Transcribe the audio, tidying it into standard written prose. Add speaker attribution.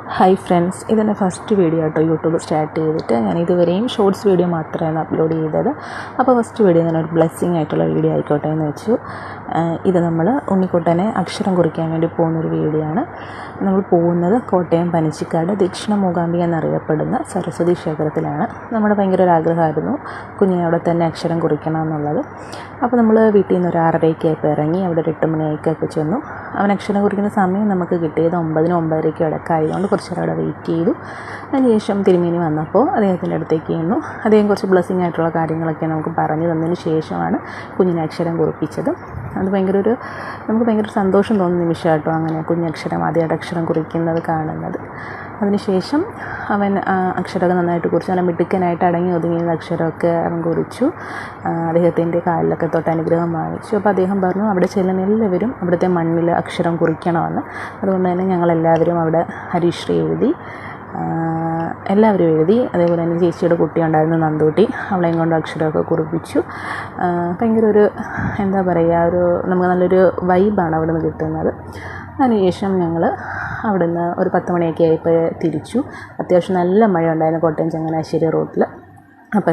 Speaker 1: Hi friends, ഇതെൻ്റെ first video കേട്ടോ YouTube start ചെയ്തിട്ട്. ഞാൻ ഇതുവരെയും ഷോർട്സ് വീഡിയോ മാത്രമാണ് അപ്ലോഡ് ചെയ്തത്. അപ്പോൾ ഫസ്റ്റ് വീഡിയോ ഞാനൊരു ബ്ലെസ്സിങ് ആയിട്ടുള്ള വീഡിയോ ആയിക്കോട്ടെ എന്ന് വെച്ചു. ഇത് നമ്മൾ ഉണ്ണിക്കുട്ടനെ അക്ഷരം കുറിക്കാൻ വേണ്ടി പോകുന്നൊരു വീഡിയോ ആണ്. നമ്മൾ പോകുന്നത് കോട്ടയം പനച്ചിക്കാട് ദക്ഷിണ മൂകാംബിക എന്നറിയപ്പെടുന്ന സരസ്വതി ക്ഷേത്രത്തിലാണ്. നമ്മുടെ ഭയങ്കര ഒരു ആഗ്രഹമായിരുന്നു കുഞ്ഞിനെ അവിടെ തന്നെ അക്ഷരം കുറിക്കണം എന്നുള്ളത്. അപ്പോൾ നമ്മൾ വീട്ടിൽ നിന്ന് ഒരു 6:30 ഇറങ്ങി അവിടെ ഒരു 8 മണിയൊക്കെ ചെന്നു. അവൻ അക്ഷരം കുറിക്കുന്ന സമയം നമുക്ക് കിട്ടിയത് 9-നും 9:30 ഇടയ്ക്കായതുകൊണ്ട് കുറച്ച് നേരം അവിടെ വെയിറ്റ് ചെയ്തു. അതിനുശേഷം തിരുമേനി വന്നപ്പോൾ അദ്ദേഹത്തിൻ്റെ അടുത്തേക്ക് ചെന്നു. അദ്ദേഹം കുറച്ച് ബ്ലെസ്സിങ് ആയിട്ടുള്ള കാര്യങ്ങളൊക്കെ നമുക്ക് പറഞ്ഞു തന്നതിന് ശേഷമാണ് കുഞ്ഞിനെ അക്ഷരം കുറിപ്പിച്ചത്. അത് നമുക്ക് ഭയങ്കര സന്തോഷം തോന്നുന്ന നിമിഷമായിട്ടോ അങ്ങനെ കുഞ്ഞക്ഷരം ആദ്യമായിട്ട് അക്ഷരം കുറിക്കുന്നത് കാണുന്നത്. അതിനുശേഷം അവൻ അക്ഷരമൊക്കെ നന്നായിട്ട് കുറിച്ചു. നല്ല മിടുക്കനായിട്ട് അടങ്ങി ഒതുങ്ങിയ അക്ഷരമൊക്കെ അവൻ കുറിച്ചു. അദ്ദേഹത്തിൻ്റെ കാലിലൊക്കെ തൊട്ട് അനുഗ്രഹം വാങ്ങിച്ചു. അപ്പോൾ അദ്ദേഹം പറഞ്ഞു അവിടെ ചെല്ലുന്ന എല്ലാവരും അവിടുത്തെ മണ്ണിൽ അക്ഷരം കുറിക്കണമെന്ന്. അതുകൊണ്ട് തന്നെ ഞങ്ങളെല്ലാവരും അവിടെ ഹരിശ്രീ എഴുതി, എല്ലാവരും എഴുതി. അതേപോലെ തന്നെ ചേച്ചിയുടെ കുട്ടി ഉണ്ടായിരുന്നു നന്ദൂട്ടി, അവളെയും കൊണ്ട് അക്ഷരമൊക്കെ കുറിപ്പിച്ചു. ഭയങ്കര ഒരു എന്താ പറയുക, നമുക്ക് നല്ലൊരു വൈബാണ് അവിടെ നിന്ന് കിട്ടുന്നത്. അതിനുശേഷം ഞങ്ങൾ അവിടെ നിന്ന് ഒരു 10 മണിയൊക്കെ ആയപ്പോൾ തിരിച്ചു. അത്യാവശ്യം നല്ല മഴ ഉണ്ടായിരുന്നു കോട്ടയം ചങ്ങനാശ്ശേരി റോഡിൽ. അപ്പോൾ